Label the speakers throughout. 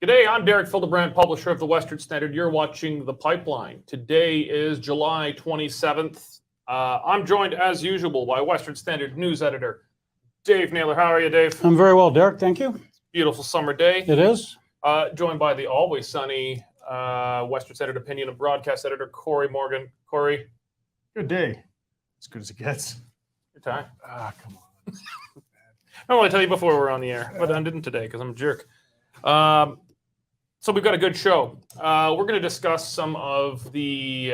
Speaker 1: G'day, I'm Derek Fildebrandt, publisher of the Western Standard. You're watching The Pipeline. Today is July 27th. I'm joined, as usual, by Western Standard news editor Dave Naylor. How are you, Dave?
Speaker 2: I'm very well, Derek. Thank you.
Speaker 1: Beautiful summer day.
Speaker 2: It is.
Speaker 1: Joined by the always sunny Western Standard opinion and broadcast editor Cory Morgan. Cory.
Speaker 3: Good day. As good as it gets.
Speaker 1: Good time.
Speaker 3: Come on.
Speaker 1: I want to tell you before we're on the air, but I didn't today because I'm a jerk. So we've got a good show. We're going to discuss some of the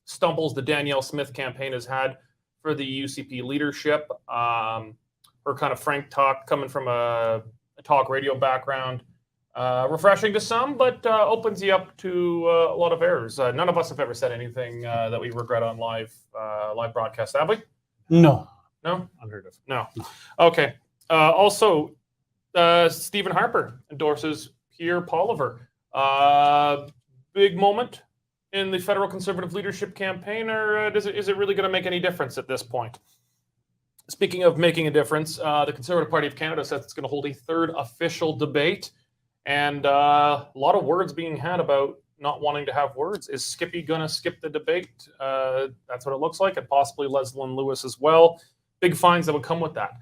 Speaker 1: stumbles the Danielle Smith campaign has had for the UCP leadership. Her kind of frank talk coming from a talk radio background. Refreshing to some, but opens you up to a lot of errors. None of us have ever said anything that we regret on live broadcast, have we?
Speaker 2: No.
Speaker 1: No?
Speaker 3: Unheard of.
Speaker 1: No. Okay. Also, Stephen Harper endorses Poilievre. Big moment in the federal Conservative leadership campaign, or is it really going to make any difference at this point? Speaking of making a difference, the Conservative Party of Canada says it's going to hold a third official debate, and a lot of words being had about not wanting to have words. Is Skippy going to skip the debate? That's what it looks like, and possibly Leslie Lewis as well. Big fines that would come with that.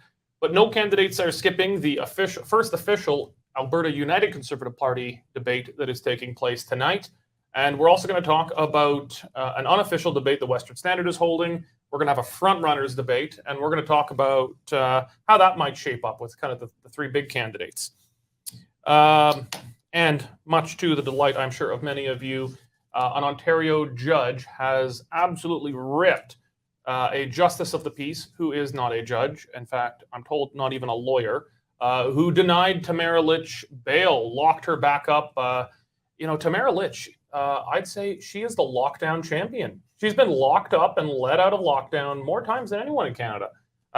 Speaker 1: But no candidates are skipping the first official Alberta United Conservative Party debate that is taking place tonight. And we're also going to talk about an unofficial debate the Western Standard is holding. We're going to have a front-runners debate, and we're going to talk about how that might shape up with kind of the three big candidates. And much to the delight, I'm sure, of many of you, an Ontario judge has absolutely ripped a justice of the peace who is not a judge. In fact, I'm told not even a lawyer, who denied Tamra Leach bail, locked her back up. Tamra Leach, I'd say she is the lockdown champion. She's been locked up and let out of lockdown more times than anyone in Canada.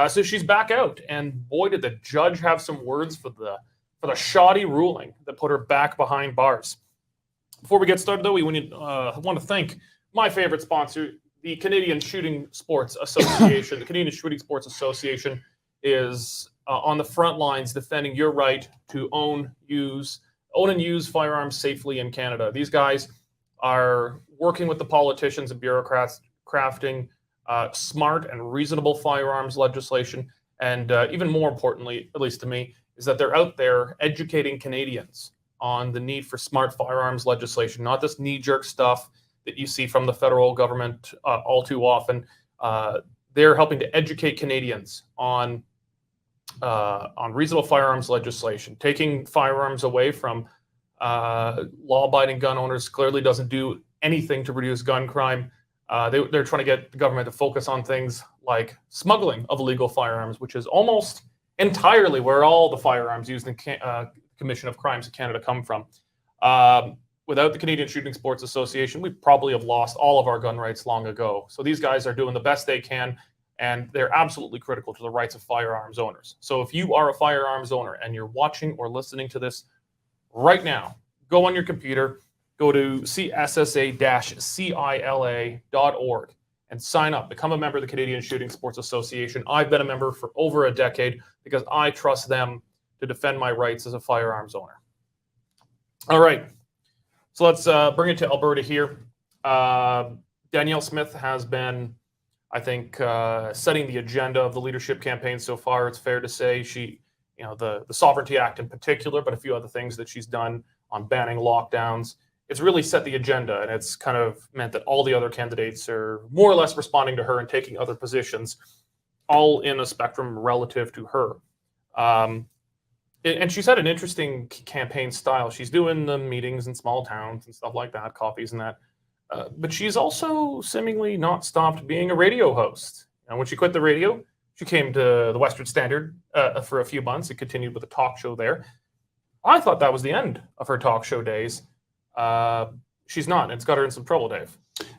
Speaker 1: So she's back out. And boy, did the judge have some words for the shoddy ruling that put her back behind bars. Before we get started, though, we want to thank my favorite sponsor, the Canadian Shooting Sports Association. The Canadian Shooting Sports Association is on the front lines defending your right to own and use firearms safely in Canada. These guys are working with the politicians and bureaucrats, crafting smart and reasonable firearms legislation. And even more importantly, at least to me, is that they're out there educating Canadians on the need for smart firearms legislation, not this knee-jerk stuff that you see from the federal government all too often. They're helping to educate Canadians on reasonable firearms legislation. Taking firearms away from law-abiding gun owners clearly doesn't do anything to reduce gun crime. They're trying to get the government to focus on things like smuggling of illegal firearms, which is almost entirely where all the firearms used in Commission of Crimes in Canada come from. Without the Canadian Shooting Sports Association, we probably have lost all of our gun rights long ago. So these guys are doing the best they can, and they're absolutely critical to the rights of firearms owners. So if you are a firearms owner and you're watching or listening to this right now, go on your computer, go to cssa-cila.org and sign up. Become a member of the Canadian Shooting Sports Association. I've been a member for over a decade because I trust them to defend my rights as a firearms owner. All right. So let's bring it to Alberta here. Danielle Smith has been, I think, setting the agenda of the leadership campaign so far. It's fair to say the Sovereignty Act in particular, but a few other things that she's done on banning lockdowns. It's really set the agenda, and it's kind of meant that all the other candidates are more or less responding to her and taking other positions, all in a spectrum relative to her. And she's had an interesting campaign style. She's doing the meetings in small towns and stuff like that, coffees and that. But she's also seemingly not stopped being a radio host. And when she quit the radio, she came to the Western Standard for a few months and continued with a talk show there. I thought that was the end of her talk show days. She's not. It's got her in some trouble, Dave.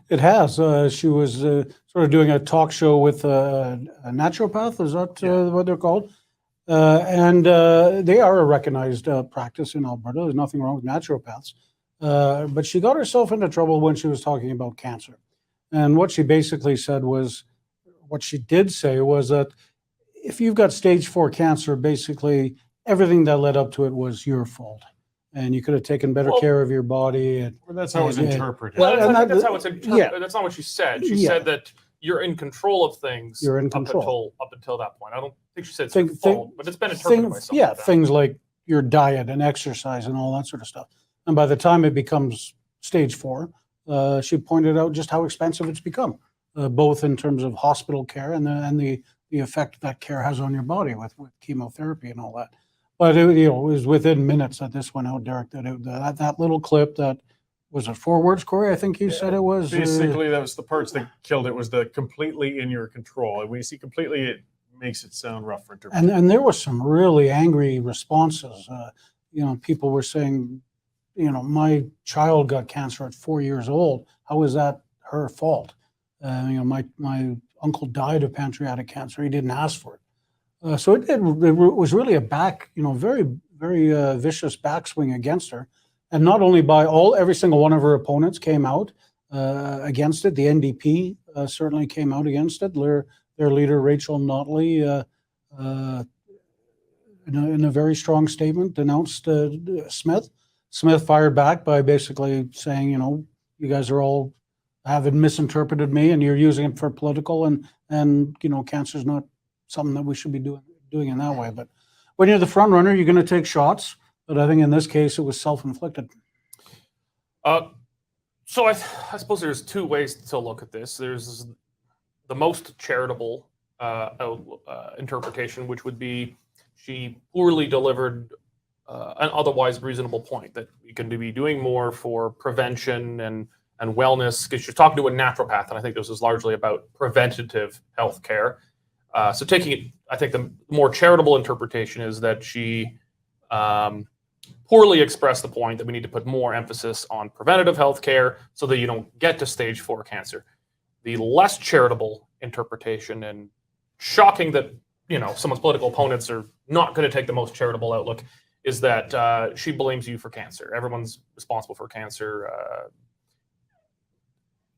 Speaker 2: It has. She was sort of doing a talk show with a naturopath. Is that what they're called? And they are a recognized practice in Alberta. There's nothing wrong with naturopaths. But she got herself into trouble when she was talking about cancer. And what she basically said was, what she did say was that if you've got stage 4 cancer, basically everything that led up to it was your fault. and you could have taken better
Speaker 1: Well-
Speaker 2: care of your body. And,
Speaker 3: Well, that's how it was
Speaker 2: and-
Speaker 3: interpreted.
Speaker 2: Well,
Speaker 1: I
Speaker 2: and
Speaker 1: think
Speaker 2: that-
Speaker 1: that's how it's interpreted.
Speaker 2: yeah.
Speaker 1: That's not what she said. She
Speaker 2: Yeah.
Speaker 1: said that you're in control of things.
Speaker 2: You're in control.
Speaker 1: up until that point. I don't think she said it's
Speaker 2: Think-
Speaker 1: your
Speaker 2: think-
Speaker 1: fault, but it's been interpreted by some.
Speaker 2: yeah,
Speaker 1: like that.
Speaker 2: things like your diet and exercise and all that sort of stuff. And by the time it becomes stage 4, she pointed out just how expensive it's become, both in terms of hospital care and the effect that care has on your body with chemotherapy and all that. But it was within minutes that this went out, Derek. That little clip that was it 4 words, Corey? I think you said it was.
Speaker 3: Basically, that was the parts that killed it. Was the completely in your control. And when you see completely, it makes it sound rough for interpretation.
Speaker 2: And there was some really angry responses. People were saying, my child got cancer at 4 years old. How is that her fault? My uncle died of pancreatic cancer. He didn't ask for it. So it was really a very, very vicious backswing against her. And not only by every single one of her opponents came out against it. The NDP certainly came out against it. Their leader, Rachel Notley, in a very strong statement, denounced Smith. Smith fired back by basically saying, you guys are all having misinterpreted me and you're using it for political and cancer is not something that we should be doing in that way. But when you're the front runner, you're going to take shots. But I think in this case, it was self-inflicted.
Speaker 1: So I suppose there's 2 ways to look at this. There's the most charitable interpretation, which would be she poorly delivered an otherwise reasonable point that we can be doing more for prevention and wellness, because she's talking to a naturopath, and I think this is largely about preventative health care. So taking it, I think the more charitable interpretation is that she poorly expressed the point that we need to put more emphasis on preventative health care so that you don't get to stage 4 cancer. The less charitable interpretation, and shocking that someone's political opponents are not going to take the most charitable outlook, is that she blames you for cancer. Everyone's responsible for cancer.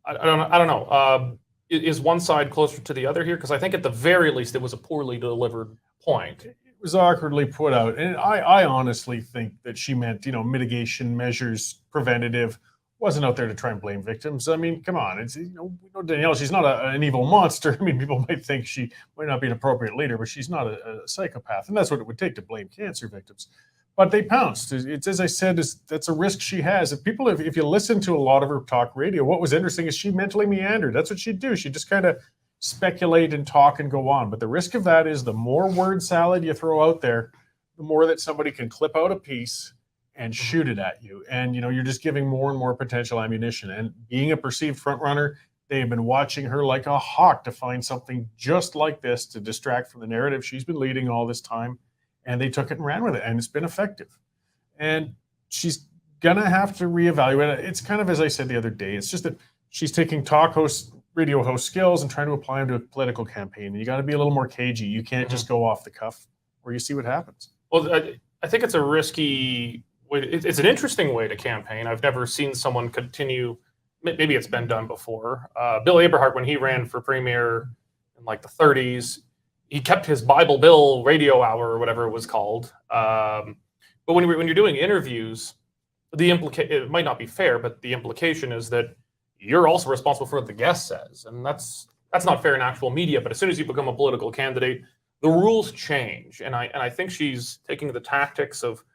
Speaker 1: I don't know. Is one side closer to the other here? Because I think at the very least it was a poorly delivered point.
Speaker 3: It was awkwardly put out. And I honestly think that she meant, mitigation measures, preventative, wasn't out there to try and blame victims. I mean, come on. It's, we know Danielle, she's not an evil monster. I mean, people might think she might not be an appropriate leader, but she's not a psychopath. And that's what it would take to blame cancer victims. But they pounced. It's, as I said, that's a risk she has. If you listen to a lot of her talk radio, what was interesting is she mentally meandered. That's what she'd do. She'd just kind of speculate and talk and go on. But the risk of that is the more word salad you throw out there, the more that somebody can clip out a piece and shoot it at you. And, you're just giving more and more potential ammunition. And being a perceived front runner, they have been watching her like a hawk to find something just like this to distract from the narrative she's been leading all this time. And they took it and ran with it, and it's been effective. And she's going to have to reevaluate it. It's kind of, as I said the other day, it's just that she's taking radio host skills and trying to apply them to a political campaign. And you got to be a little more cagey. You can't just go off the cuff, or you see what happens.
Speaker 1: Well, I think it's a risky way. It's an interesting way to campaign. I've never seen someone continue. Maybe it's been done before. Bill Aberhart, when he ran for premier in like the 30s, he kept his Bible Bill radio hour or whatever it was called. But when you're doing interviews, it might not be fair, but the implication is that you're also responsible for what the guest says, and that's not fair in actual media. But as soon as you become a political candidate, the rules change, and I think she's taking the tactics of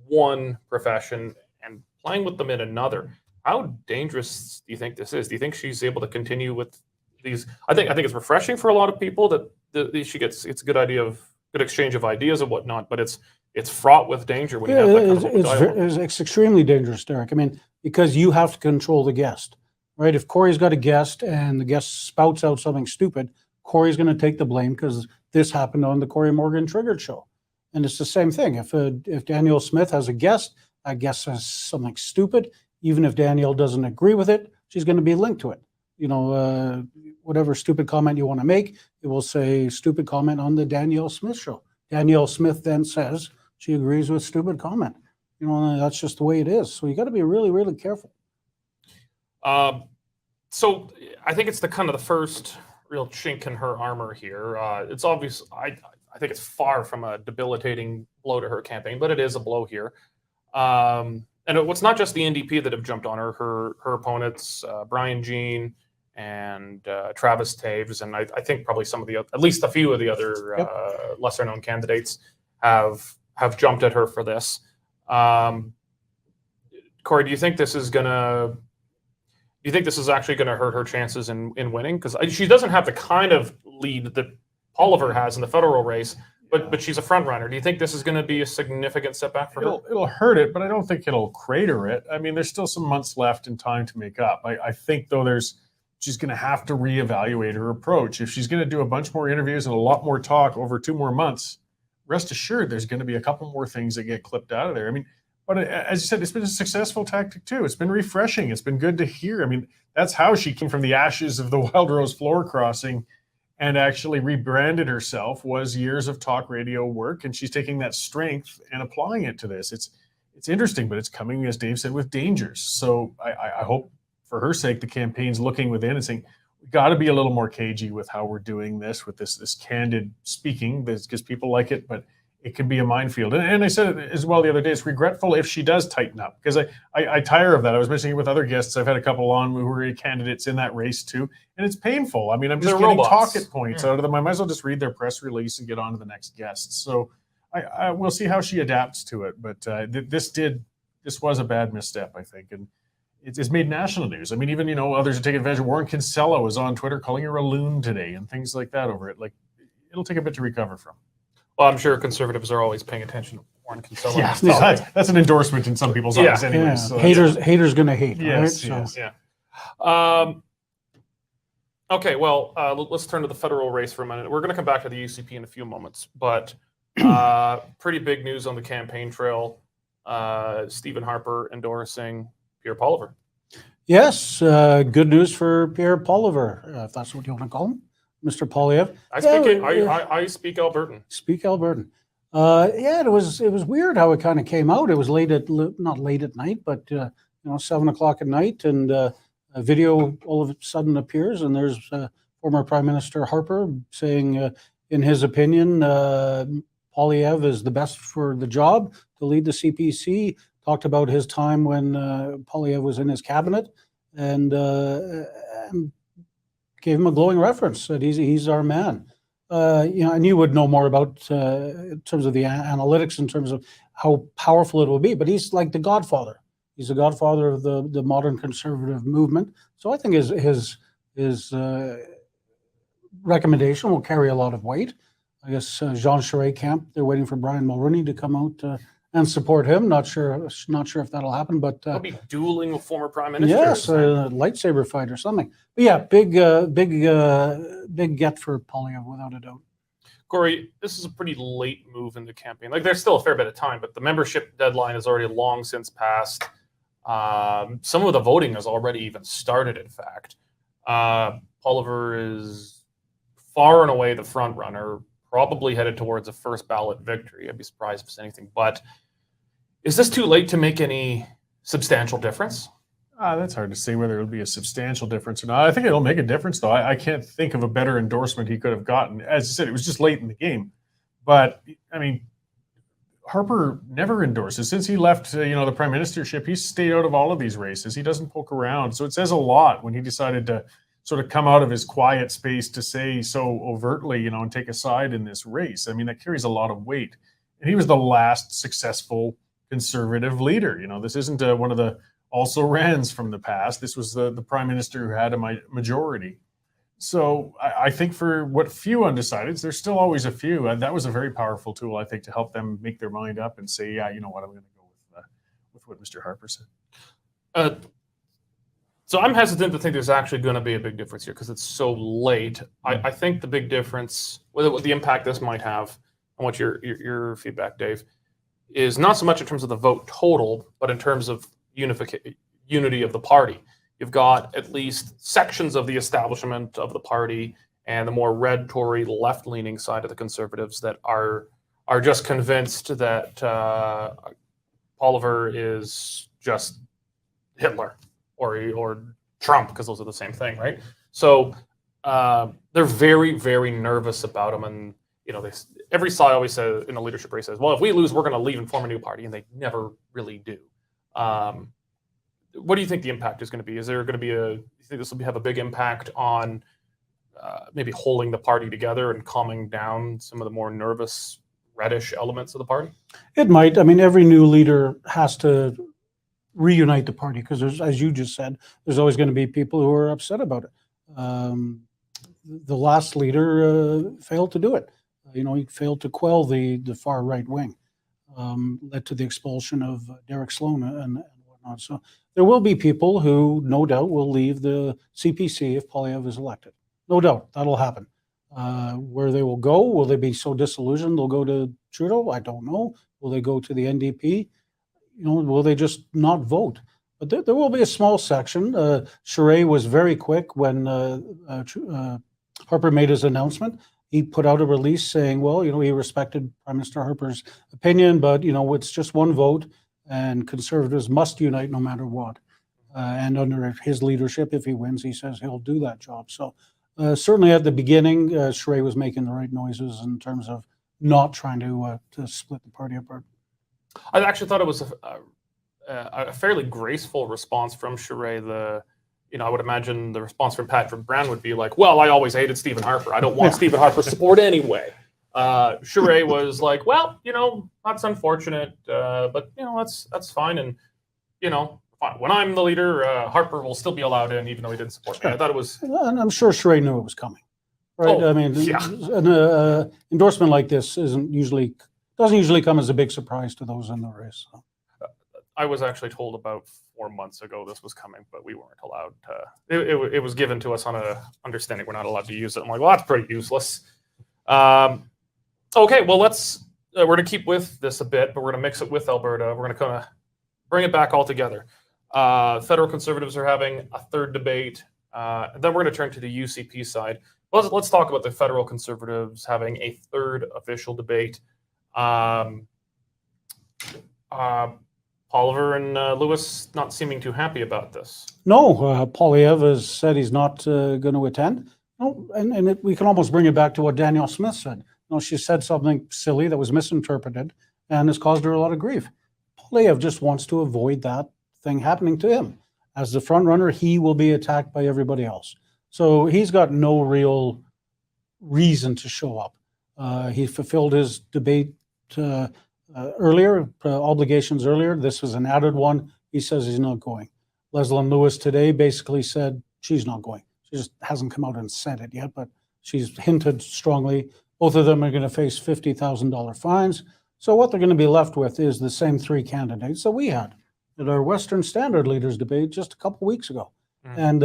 Speaker 1: one profession and playing with them in another. How dangerous do you think this is? Do you think she's able to continue with these? I think it's refreshing for a lot of people that it's a good exchange of ideas and whatnot, but it's fraught with danger when you have that kind of open dialogue.
Speaker 2: It's extremely dangerous, Derek. I mean, because you have to control the guest, right? If Corey's got a guest and the guest spouts out something stupid, Corey's going to take the blame because this happened on the Cory Morgan Triggered show. And it's the same thing. If Danielle Smith has a guest, that guest says something stupid, even if Danielle doesn't agree with it, she's going to be linked to it. Whatever stupid comment you want to make, it will say stupid comment on the Danielle Smith show. Danielle Smith then says she agrees with stupid comment. That's just the way it is. So you got to be really, really careful.
Speaker 1: So I think it's the first real chink in her armor here. It's obvious. I think it's far from a debilitating blow to her campaign, but it is a blow here. And it's not just the NDP that have jumped on her. Her opponents, Brian Jean and Travis Taves, and I think probably some of the at least a few of the other lesser known candidates have jumped at her for this. Cory, do you think this is actually gonna hurt her chances in winning? Because she doesn't have the kind of lead that Poilievre has in the federal race, but she's a front runner. Do you think this is going to be a significant setback for her?
Speaker 3: It'll hurt it, but I don't think it'll crater it. I mean, there's still some months left and time to make up. I think though she's going to have to reevaluate her approach. If she's going to do a bunch more interviews and a lot more talk over 2 more months, rest assured there's going to be a couple more things that get clipped out of there. I mean, but as you said, it's been a successful tactic too. It's been refreshing. It's been good to hear. I mean, that's how she came from the ashes of the Wild Rose floor crossing and actually rebranded herself, was years of talk radio work. And she's taking that strength and applying it to this. It's interesting, but it's coming, as Dave said, with dangers. So I hope for her sake, the campaign's looking within and saying, we got to be a little more cagey with how we're doing this, with this candid speaking, because people like it, but it can be a minefield. And I said it as well the other day, it's regretful if she does tighten up, because I tire of that. I was mentioning it with other guests. I've had a couple on who were candidates in that race too, and it's painful. I mean, I'm just getting talking points out of them. I might as well just read their press release and get on to the next guest. So I we'll see how she adapts to it. But this was a bad misstep, I think, and it's made national news. I mean, even others are taking advantage. Warren Kinsella was on Twitter calling her a loon today and things like that over it. Like, it'll take a bit to recover from.
Speaker 1: Well, I'm sure conservatives are always paying attention to Warren Kinsella.
Speaker 3: Yeah, no, that's an endorsement in some people's eyes anyway.
Speaker 2: Yeah.
Speaker 3: So
Speaker 2: haters going to hate,
Speaker 3: yes,
Speaker 2: right?
Speaker 3: Yes.
Speaker 2: So.
Speaker 1: Yeah. Okay, well, let's turn to the federal race for a minute. We're going to come back to the UCP in a few moments, but pretty big news on the campaign trail. Stephen Harper endorsing Pierre Poilievre.
Speaker 2: Yes, good news for Pierre Poilievre, if that's what you want to call him, Mr. Poilievre.
Speaker 1: I speak Albertan.
Speaker 2: Speak Albertan. It was weird how it kind of came out. It was not late at night, but 7 o'clock at night, and a video all of a sudden appears, and there's former Prime Minister Harper saying, in his opinion, Poilievre is the best for the job to lead the CPC. Talked about his time when Poilievre was in his cabinet, and gave him a glowing reference. Said he's our man. And you would know more about in terms of the analytics, in terms of how powerful it will be. But he's like the godfather. He's the godfather of the modern conservative movement. So I think his recommendation will carry a lot of weight. I guess Jean Charest camp, they're waiting for Brian Mulroney to come out and support him. Not sure if that'll happen, but
Speaker 1: they'll be dueling with former prime ministers.
Speaker 2: Yes, a lightsaber fight or something. But yeah, big get for Poilievre without a doubt.
Speaker 1: Cory, this is a pretty late move in the campaign. Like, there's still a fair bit of time, but the membership deadline is already long since passed. Some of the voting has already even started. In fact, Poilievre is far and away the front runner, probably headed towards a first ballot victory. I'd be surprised if it's anything. But is this too late to make any substantial difference?
Speaker 3: That's hard to say whether it'll be a substantial difference or not. I think it'll make a difference, though. I can't think of a better endorsement he could have gotten. As you said, it was just late in the game. But, I mean, Harper never endorses. Since he left, the prime ministership, he's stayed out of all of these races. He doesn't poke around. So it says a lot when he decided to sort of come out of his quiet space to say so overtly, and take a side in this race. I mean, that carries a lot of weight. And he was the last successful conservative leader. This isn't one of the also-rans from the past. This was the prime minister who had a majority. So I think for what few undecideds, there's still always a few. And that was a very powerful tool, I think, to help them make their mind up and say, yeah, you know what, I'm going to go with what Mr. Harper said.
Speaker 1: So I'm hesitant to think there's actually going to be a big difference here because it's so late. I think the big difference, what the impact this might have, on what your feedback, Dave, is not so much in terms of the vote total, but in terms of unity of the party. You've got at least sections of the establishment of the party and the more red Tory left-leaning side of the Conservatives that are just convinced that Poilievre is just Hitler or Trump, because those are the same thing, right? So they're very, very nervous about him, every side always says in a leadership race says, well, if we lose, we're going to leave and form a new party, and they never really do. What do you think the impact is going to be? Is there going to be you think this will have a big impact on maybe holding the party together and calming down some of the more nervous, reddish elements of the party?
Speaker 2: It might. I mean, every new leader has to reunite the party because, as you just said, there's always going to be people who are upset about it. The last leader failed to do it. He failed to quell the far right wing, led to the expulsion of Derek Sloan and whatnot. So there will be people who, no doubt, will leave the CPC if Poilievre is elected. No doubt, that'll happen. Where they will go, will they be so disillusioned they'll go to Trudeau? I don't know. Will they go to the NDP? Will they just not vote? But there will be a small section. Charest was very quick when Harper made his announcement. He put out a release saying, well, he respected Prime Minister Harper's opinion, but, it's just one vote and Conservatives must unite no matter what. And under his leadership, if he wins, he says he'll do that job. So certainly at the beginning, Charest was making the right noises in terms of not trying to split the party apart.
Speaker 1: I actually thought it was a fairly graceful response from Charest. I would imagine the response from Patrick Brown would be like, well, I always hated Stephen Harper. I don't want Stephen Harper's support anyway. Charest was like, well, that's unfortunate, but, that's fine. And, fine. When I'm the leader, Harper will still be allowed in, even though he didn't support me. I thought it was...
Speaker 2: And I'm sure Charest knew it was coming. Right?
Speaker 1: Oh,
Speaker 2: I mean, an endorsement like this doesn't usually come as a big surprise to those in the race. So.
Speaker 1: I was actually told about 4 months ago this was coming, but we weren't allowed to. It was given to us on a understanding we're not allowed to use it. I'm like, well, that's pretty useless. Okay, well, we're going to keep with this a bit, but we're going to mix it with Alberta. We're going to kind of bring it back all together. Federal Conservatives are having a third debate. Then we're going to turn to the UCP side. Let's talk about the Federal Conservatives having a third official debate. Poilievre and Lewis not seeming too happy about this.
Speaker 2: No, Poilievre has said he's not going to attend. No, and we can almost bring it back to what Danielle Smith said. She said something silly that was misinterpreted and has caused her a lot of grief. Poilievre just wants to avoid that thing happening to him. As the front runner, he will be attacked by everybody else. So he's got no real reason to show up. He fulfilled his debate obligations earlier. This was an added one. He says he's not going. Leslyn Lewis today basically said she's not going. She just hasn't come out and said it yet, but she's hinted strongly. Both of them are going to face $50,000 fines. So what they're going to be left with is the same three candidates that we had at our Western Standard Leaders debate just a couple weeks ago. And,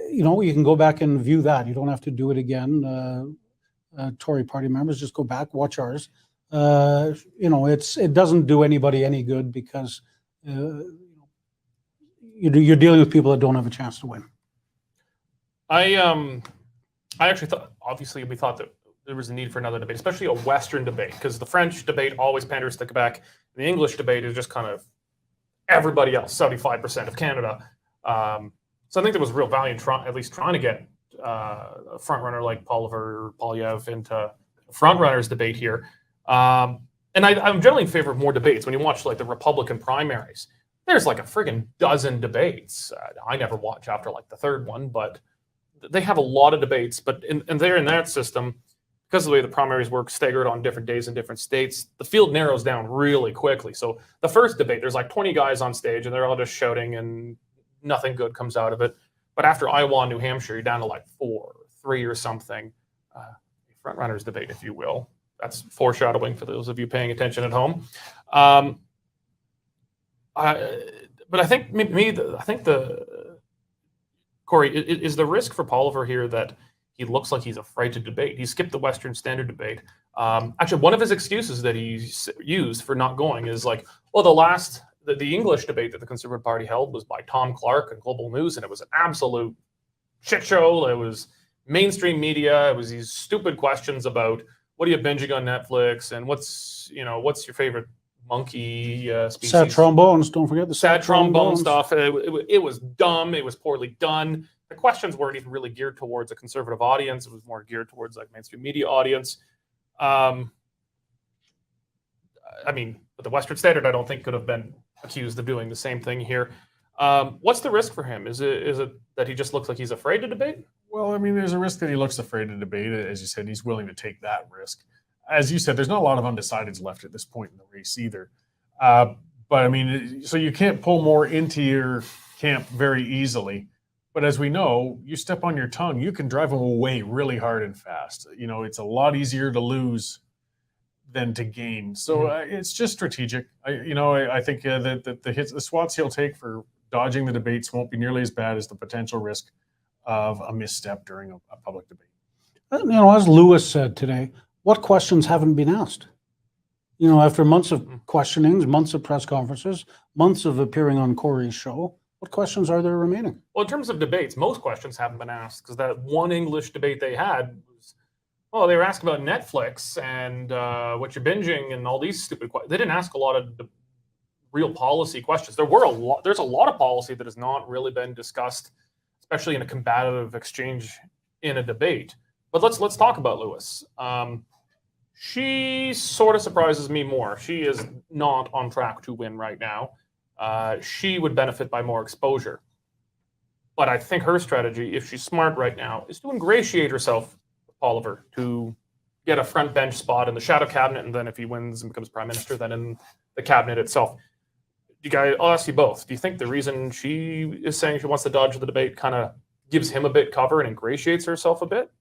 Speaker 2: you can go back and view that. You don't have to do it again. Tory party members, just go back, watch ours. It doesn't do anybody any good because you're dealing with people that don't have a chance to win.
Speaker 1: I actually thought, obviously, we thought that there was a need for another debate, especially a Western debate, because the French debate always panders to Quebec. The English debate is just kind of everybody else, 75% of Canada. So I think there was real value in at least trying to get a front runner like Poilievre into front runners debate here. And I'm generally in favor of more debates. When you watch like the Republican primaries, there's like a friggin' dozen debates. I never watch after like the third one, but they have a lot of debates. But they're in that system, because of the way the primaries work, staggered on different days in different states, the field narrows down really quickly. So the first debate, there's like 20 guys on stage and they're all just shouting and nothing good comes out of it. But after Iowa and New Hampshire, you're down to like 4, 3 or something. Front runners debate, if you will. That's foreshadowing for those of you paying attention at home. But I think Corey, is the risk for Poilievre here that he looks like he's afraid to debate? He skipped the Western Standard debate. Actually, one of his excuses that he used for not going is like, well, the English debate that the Conservative Party held was by Tom Clark and Global News, and it was an absolute shit show. It was mainstream media. It was these stupid questions about what are you binging on Netflix and what's your favorite monkey species?
Speaker 2: Sad trombones. Don't forget the
Speaker 1: sad trombone stuff. It was dumb. It was poorly done. the questions weren't even really geared towards a conservative audience. It was more geared towards like mainstream media audience. I mean, but the Western Standard, I don't think could have been accused of doing the same thing here. What's the risk for him? Is it that he just looks like he's afraid to debate?
Speaker 3: Well, I mean, there's a risk that he looks afraid to debate it. As you said, he's willing to take that risk. As you said, there's not a lot of undecideds left at this point in the race either. But I mean, so you can't pull more into your camp very easily. But as we know, you step on your tongue, you can drive them away really hard and fast. You know, it's a lot easier to lose than to gain. So it's just strategic. I think that the swats he'll take for dodging the debates won't be nearly as bad as the potential risk of a misstep during a public debate.
Speaker 2: You know, as Lewis said today, what questions haven't been asked? You know, after months of questionings, months of press conferences, months of appearing on Cory's show, what questions are there remaining?
Speaker 1: Well, in terms of debates, most questions haven't been asked because that one English debate they had was, they were asking about Netflix and what you're binging and all these stupid questions. They didn't ask a lot of real policy questions. There's a lot of policy that has not really been discussed, especially in a combative exchange in a debate. But let's talk about Lewis. She sort of surprises me more. She is not on track to win right now. She would benefit by more exposure. But I think her strategy, if she's smart right now, is to ingratiate herself with Poilievre, to get a front bench spot in the shadow cabinet, and then if he wins and becomes prime minister, then in the cabinet itself. I'll ask you both. Do you think the reason she is saying she wants to dodge the debate kind of gives him a bit cover and ingratiates herself a bit?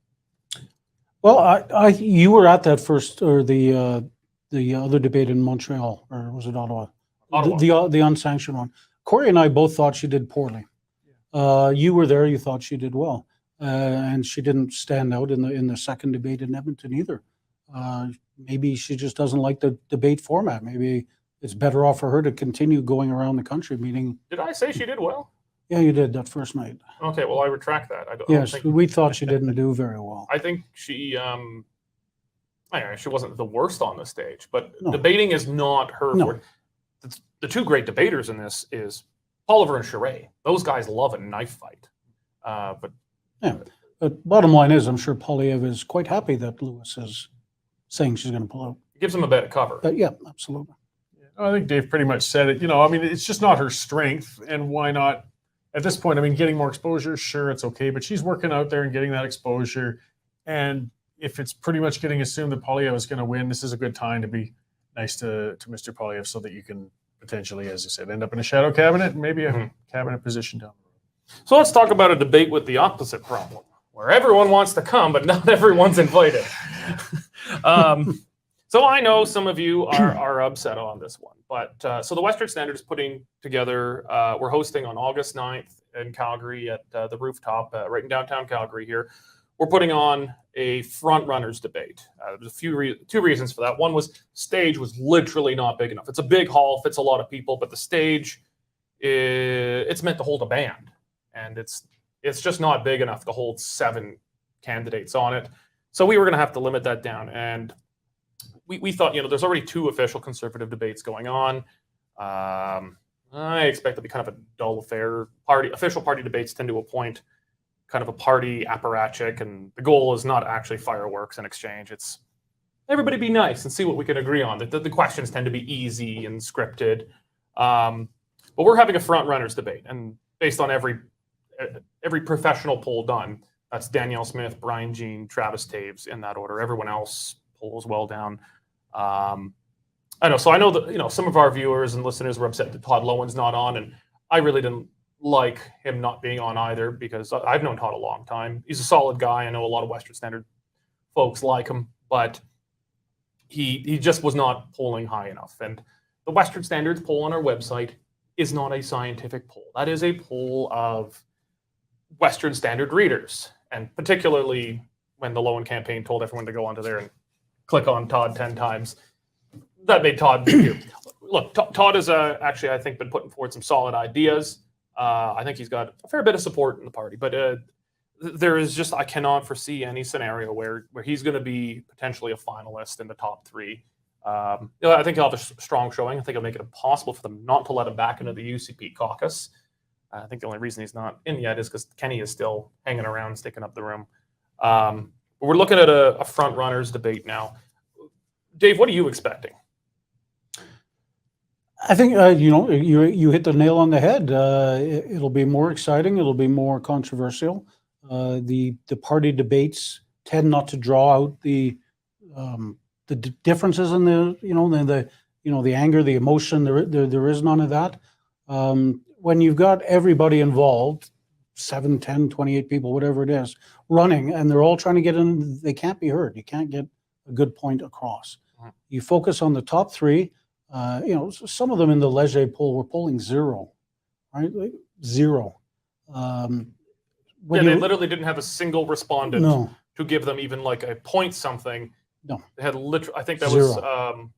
Speaker 2: Well, you were at that first, or the other debate in Montreal, or was it Ottawa? The unsanctioned one. Cory and I both thought she did poorly. You were there. You thought she did well, and she didn't stand out in the second debate in Edmonton either. Maybe she just doesn't like the debate format. Maybe it's better off for her to continue going around the country meeting.
Speaker 1: Did I say she did well?
Speaker 2: Yeah, you did that first night.
Speaker 1: Okay, well, I retract that.
Speaker 2: Yes, we thought she didn't do very well.
Speaker 1: I think she wasn't the worst on the stage, but debating is not her.
Speaker 2: No.
Speaker 1: The two great debaters in this is Poilievre and Charest. Those guys love a knife fight.
Speaker 2: But bottom line is, I'm sure Poilievre is quite happy that Lewis is saying she's going to pull out.
Speaker 1: It gives him a bit of cover.
Speaker 2: Yeah, absolutely.
Speaker 3: I think Dave pretty much said it. I mean, it's just not her strength, and why not? At this point, I mean, getting more exposure, sure, it's okay, but she's working out there and getting that exposure. And if it's pretty much getting assumed that Poilievre is going to win, this is a good time to be nice to Mr. Poilievre so that you can potentially, as you said, end up in a shadow cabinet and maybe a cabinet position down the road.
Speaker 1: So let's talk about a debate with the opposite problem, where everyone wants to come, but not everyone's invited. So I know some of you are upset on this one, but so the Western Standard is putting together, we're hosting on August 9th in Calgary at the rooftop, right in downtown Calgary here. We're putting on a front runners debate. There's two reasons for that. One was stage was literally not big enough. It's a big hall, fits a lot of people, but the stage, it's meant to hold a band, and it's just not big enough to hold 7 candidates on it. So we were going to have to limit that down, and we thought, there's already 2 official conservative debates going on. I expect to be kind of a dull affair. Official party debates tend to appoint kind of a party apparatchik, and the goal is not actually fireworks and exchange. It's everybody be nice and see what we can agree on. The questions tend to be easy and scripted. But we're having a front runners debate, and based on every professional poll done, that's Danielle Smith, Brian Jean, Travis Taves in that order. Everyone else polls well down. I know that some of our viewers and listeners were upset that Todd Lowen's not on, and I really didn't like him not being on either, because I've known Todd a long time. He's a solid guy. I know a lot of Western Standard folks like him, but he just was not polling high enough. And the Western Standard's poll on our website is not a scientific poll. That is a poll of Western Standard readers, and particularly when the Lowen campaign told everyone to go onto there and click on Todd 10 times. That made Todd look. Todd has actually, I think, been putting forward some solid ideas. I think he's got a fair bit of support in the party, but there is just, I cannot foresee any scenario where he's going to be potentially a finalist in the top 3. I think he'll have a strong showing. I think it'll make it impossible for them not to let him back into the UCP caucus. I think the only reason he's not in yet is because Kenny is still hanging around, sticking up the room. But we're looking at a front runners debate now. Dave, what are you expecting?
Speaker 2: I think you hit the nail on the head. It'll be more exciting. It'll be more controversial. The party debates tend not to draw out the differences in the anger, the emotion. There is none of that. When you've got everybody involved, 7, 10, 28 people, whatever it is, running, and they're all trying to get in, they can't be heard. You can't get a good point across. You focus on the top three. Some of them in the Leger poll were polling 0, right? Like 0.
Speaker 1: They literally didn't have a single respondent
Speaker 2: No.
Speaker 1: to give them even like a point something.
Speaker 2: No.
Speaker 1: They had literally, I think that
Speaker 2: 0.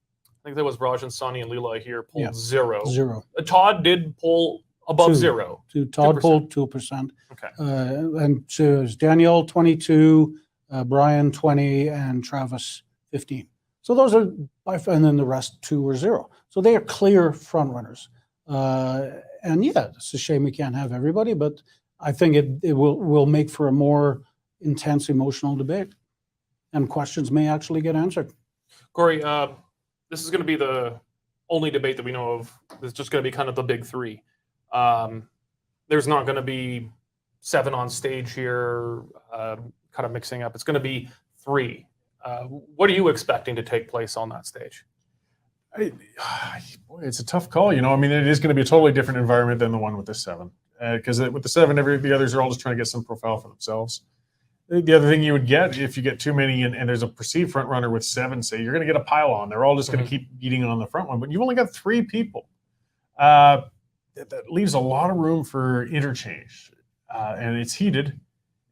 Speaker 1: was Rajan, Sani, and Leela here polled 0.
Speaker 2: 0.
Speaker 1: Todd did poll above 0.
Speaker 2: Todd
Speaker 1: 2%.
Speaker 2: polled 2%.
Speaker 1: Okay.
Speaker 2: And so it was Danielle 22, Brian 20, and Travis 15. So those are, and then the rest 2 or 0. So they are clear front runners. And yeah, it's a shame we can't have everybody, but I think it will make for a more intense emotional debate, and questions may actually get answered.
Speaker 1: Cory, this is going to be the only debate that we know of. It's just going to be kind of the big three. There's not going to be 7 on stage here, kind of mixing up. It's going to be 3. What are you expecting to take place on that stage?
Speaker 3: Boy, it's a tough call. I mean, it is going to be a totally different environment than the one with the 7. Because with the 7, the others are all just trying to get some profile for themselves. The other thing you would get if you get too many and there's a perceived front runner with 7, say, you're going to get a pile on. They're all just going to keep beating on the front one. But you've only got 3 people. That leaves a lot of room for interchange. And it's heated.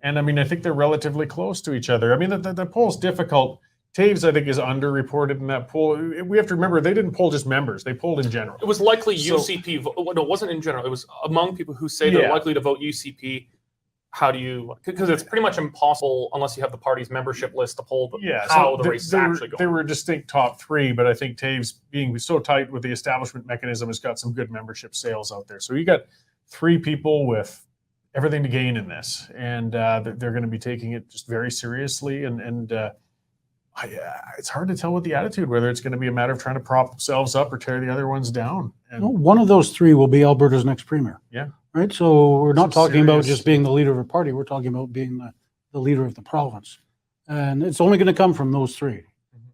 Speaker 3: And I mean, I think they're relatively close to each other. I mean, the poll's difficult. Taves, I think, is underreported in that poll. We have to remember, they didn't poll just members. They polled in general.
Speaker 1: It was likely UCP. No, it wasn't in general. It was among people who say they're likely to vote UCP. How do you, because it's pretty much impossible unless you have the party's membership list to poll how the race is actually going.
Speaker 3: There were distinct top 3, but I think Taves, being so tight with the establishment mechanism, has got some good membership sales out there. So you got 3 people with everything to gain in this, and they're going to be taking it just very seriously. And it's hard to tell with the attitude whether it's going to be a matter of trying to prop themselves up or tear the other ones down. And
Speaker 2: one of those 3 will be Alberta's next premier.
Speaker 3: Yeah.
Speaker 2: Right. So we're not talking about just being the leader of a party. We're talking about being the leader of the province. And it's only going to come from those 3.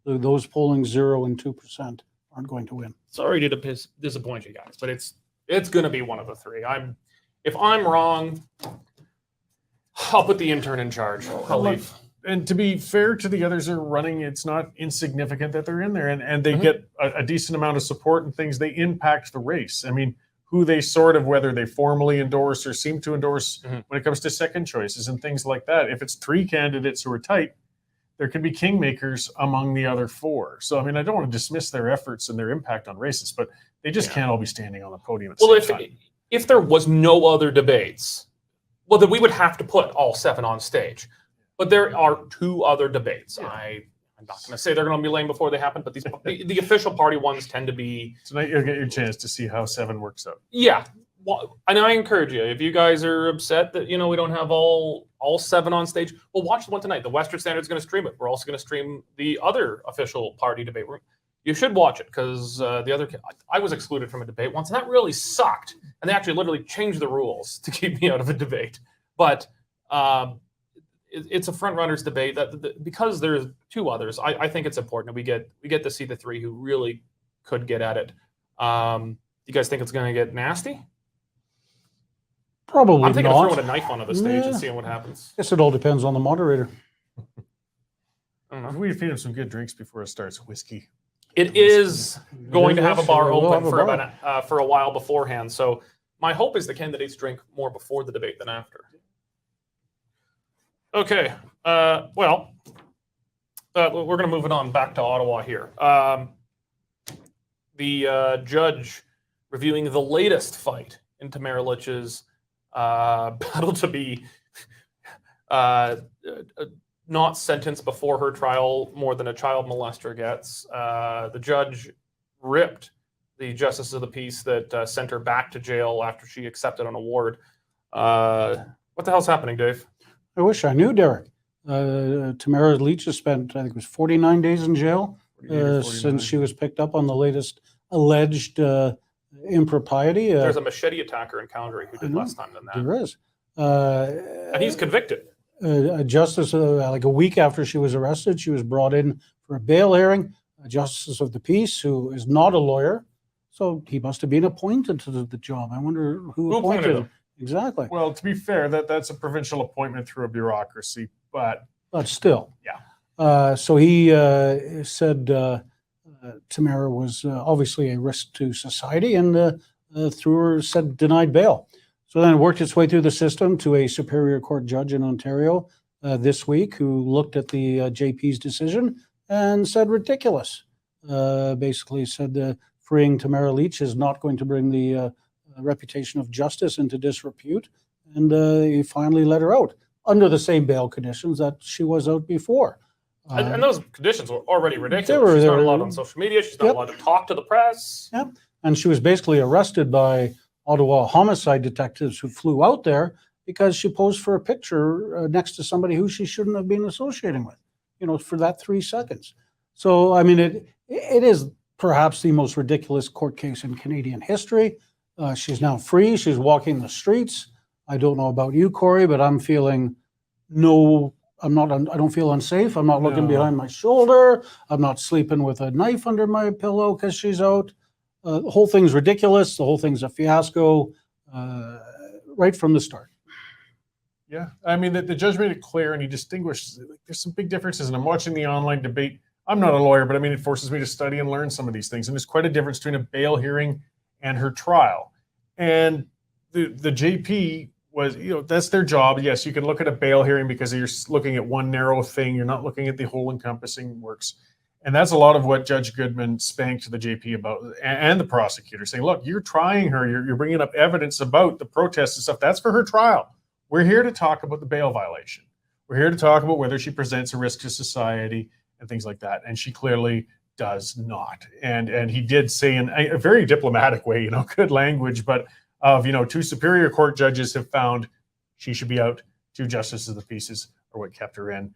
Speaker 2: Those polling 0 and 2% aren't going to win.
Speaker 1: Sorry to disappoint you guys, but it's going to be one of the 3. If I'm wrong, I'll put the intern in charge. I'll leave.
Speaker 3: And to be fair to the others who are running, it's not insignificant that they're in there, and they get a decent amount of support and things. They impact the race. I mean, who they whether they formally endorse or seem to endorse when it comes to second choices and things like that. If it's 3 candidates who are tight, there can be kingmakers among the other 4. So, I mean, I don't want to dismiss their efforts and their impact on races, but they just can't all be standing on the podium at the same time.
Speaker 1: If there was no other debates, well, then we would have to put all 7 on stage. But there are 2 other debates. Yeah. I'm not going to say they're going to be lame before they happen, but the official party ones tend to be.
Speaker 3: Tonight you'll get your chance to see how 7 works out.
Speaker 1: Yeah, well, and I encourage you, if you guys are upset that we don't have all 7 on stage, well, watch the one tonight. The Western Standard's going to stream it. We're also going to stream the other official party debate. You should watch it because I was excluded from a debate once, and that really sucked. And they actually literally changed the rules to keep me out of a debate. But it's a front runners debate because there's 2 others. I think it's important that we get to see the 3 who really could get at it. You guys think it's going to get nasty?
Speaker 2: Probably
Speaker 1: I'm thinking
Speaker 2: not.
Speaker 1: of throwing a knife onto the stage and seeing what happens.
Speaker 2: I guess it all depends on the moderator.
Speaker 1: I don't know.
Speaker 3: We feed him some good drinks before it starts. Whiskey.
Speaker 1: It is going to have a bar open for a while beforehand. So my hope is the candidates drink more before the debate than after. Okay. We're going to move it on back to Ottawa here. The judge reviewing the latest fight in Tamra Leach's battle to be not sentenced before her trial more than a child molester gets. The judge ripped the justice of the peace that sent her back to jail after she accepted an award. What the hell's happening, Dave?
Speaker 2: I wish I knew, Derek. Tamra Leach has spent, I think it was 49 days in jail
Speaker 3: 49.
Speaker 2: since she was picked up on the latest alleged impropriety.
Speaker 1: There's a machete attacker in Calgary who did less time than that.
Speaker 2: There is.
Speaker 1: And he's convicted.
Speaker 2: A justice, like a week after she was arrested, she was brought in for a bail hearing. A justice of the peace who is not a lawyer, so he must have been appointed to the job. I wonder who appointed him. Exactly.
Speaker 3: Well, to be fair, that's a provincial appointment through a bureaucracy, but
Speaker 2: still.
Speaker 3: Yeah.
Speaker 2: So he said Tamra was obviously a risk to society and through her said denied bail. So then it worked its way through the system to a Superior Court judge in Ontario this week who looked at the JP's decision and said ridiculous. Basically said freeing Tamra Leach is not going to bring the reputation of justice into disrepute. And he finally let her out under the same bail conditions that she was out before.
Speaker 1: And those conditions were already ridiculous. She's
Speaker 2: they
Speaker 1: not
Speaker 2: were-
Speaker 1: allowed on social media. She's not
Speaker 2: Yep.
Speaker 1: allowed to talk to the press.
Speaker 2: Yep. And she was basically arrested by Ottawa homicide detectives who flew out there because she posed for a picture next to somebody who she shouldn't have been associating with, for that 3 seconds. So, I mean, it is perhaps the most ridiculous court case in Canadian history. She's now free. She's walking the streets. I don't know about you, Corey, but I'm feeling I don't feel unsafe. I'm not looking
Speaker 3: No.
Speaker 2: behind my shoulder. I'm not sleeping with a knife under my pillow because she's out. The whole thing's ridiculous. The whole thing's a fiasco right from the start.
Speaker 3: yeah, I mean, the judge made it clear and he distinguished, there's some big differences. And I'm watching the online debate. I'm not a lawyer, but I mean, it forces me to study and learn some of these things. And there's quite a difference between a bail hearing and her trial. And the JP was, that's their job. Yes, you can look at a bail hearing because you're looking at one narrow thing. You're not looking at the whole encompassing works. And that's a lot of what Judge Goodman spanked the JP about and the prosecutor, saying, look, you're trying her. You're bringing up evidence about the protests and stuff. That's for her trial. We're here to talk about the bail violation. We're here to talk about whether she presents a risk to society and things like that. And she clearly does not. And he did say in a very diplomatic way, good language, but of, 2 Superior Court judges have found she should be out. 2 justices of the peace are what kept her in.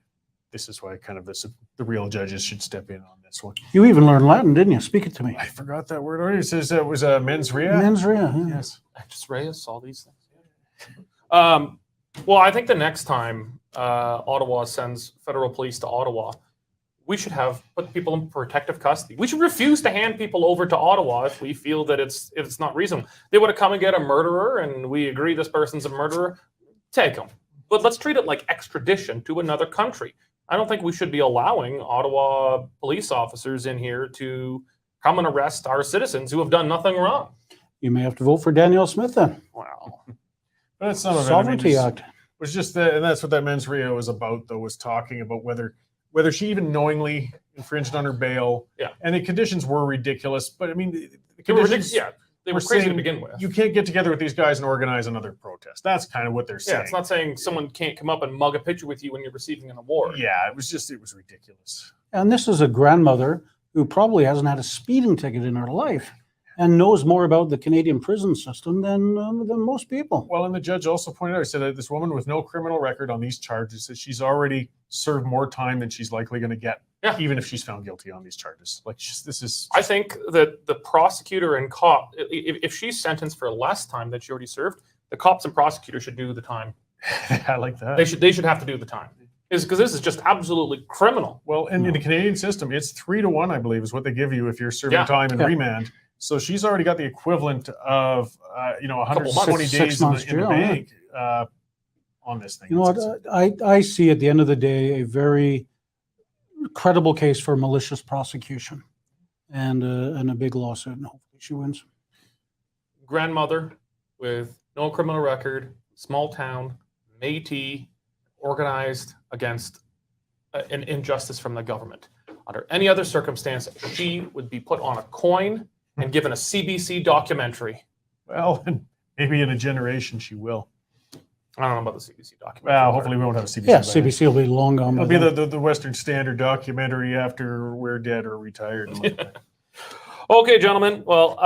Speaker 3: This is why kind of the real judges should step in on this one.
Speaker 2: You even learned Latin, didn't you? Speak it to me.
Speaker 3: I forgot that word already. It says it was a mens rea.
Speaker 2: Mens rea. Yeah.
Speaker 3: Yes.
Speaker 1: Actus reus, all these things. Well, I think the next time Ottawa sends federal police to Ottawa, we should put people in protective custody. We should refuse to hand people over to Ottawa if we feel that it's not reasonable. They would have come and get a murderer, and we agree this person's a murderer. Take them, but let's treat it like extradition to another country. I don't think we should be allowing Ottawa police officers in here to come and arrest our citizens who have done nothing wrong.
Speaker 2: You may have to vote for Danielle Smith then.
Speaker 1: Wow.
Speaker 3: But that's some of it.
Speaker 2: Sovereignty Act.
Speaker 3: Was just and that's what that mens rea was about, though, was talking about whether she even knowingly infringed on her bail.
Speaker 1: Yeah.
Speaker 3: And the conditions were ridiculous. But I mean, the
Speaker 1: They were
Speaker 3: conditions,
Speaker 1: ridiculous. Yeah, they were
Speaker 3: we're
Speaker 1: crazy to
Speaker 3: saying
Speaker 1: begin with.
Speaker 3: you can't get together with these guys and organize another protest. That's kind of what they're saying.
Speaker 1: Yeah, it's not saying someone can't come up and mug a picture with you when you're receiving an award.
Speaker 3: Yeah, it was ridiculous.
Speaker 2: And this is a grandmother who probably hasn't had a speeding ticket in her life and knows more about the Canadian prison system than most people.
Speaker 3: Well, and the judge also pointed out, he said that this woman with no criminal record on these charges, that she's already served more time than she's likely going to get, even if she's found guilty on these charges.
Speaker 1: I think that the prosecutor and cop, if she's sentenced for less time than she already served, the cops and prosecutors should do the time.
Speaker 3: I like that.
Speaker 1: They should have to do the time. Because this is just absolutely criminal.
Speaker 3: Well, and in the Canadian system, it's 3-1, I believe, is what they give you if you're serving time in remand. So she's already got the equivalent of 120 days in the bank on this thing.
Speaker 2: You know what? I see at the end of the day a very credible case for malicious prosecution and a big lawsuit, and hopefully she wins.
Speaker 1: Grandmother with no criminal record, small town, Métis, organized against an injustice from the government. Under any other circumstance, she would be put on a coin and given a CBC documentary.
Speaker 3: Well, maybe in a generation she will.
Speaker 1: I don't know about the CBC documentary.
Speaker 3: Well, hopefully we won't have a CBC.
Speaker 2: Yeah, CBC will be long gone.
Speaker 3: It'll be the Western Standard documentary after we're dead or retired.
Speaker 1: Okay, gentlemen. Well,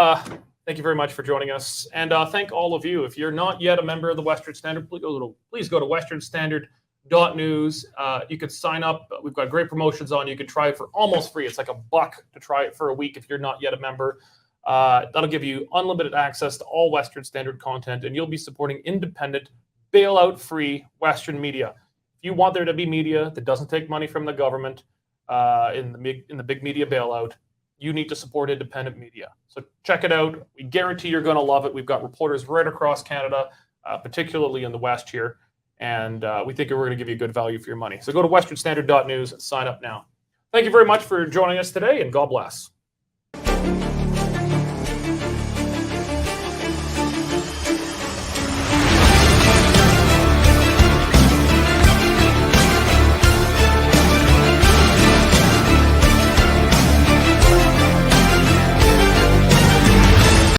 Speaker 1: thank you very much for joining us. And thank all of you. If you're not yet a member of the Western Standard, please go to westernstandard.news. You could sign up. We've got great promotions on. You can try it for almost free. It's like $1 to try it for a week if you're not yet a member. That'll give you unlimited access to all Western Standard content, and you'll be supporting independent, bailout-free Western media. If you want there to be media that doesn't take money from the government in the big media bailout, you need to support independent media. So check it out. We guarantee you're going to love it. We've got reporters right across Canada, particularly in the West here, and we think we're going to give you good value for your money. So go to westernstandard.news and sign up now. Thank you very much for joining us today, and God bless.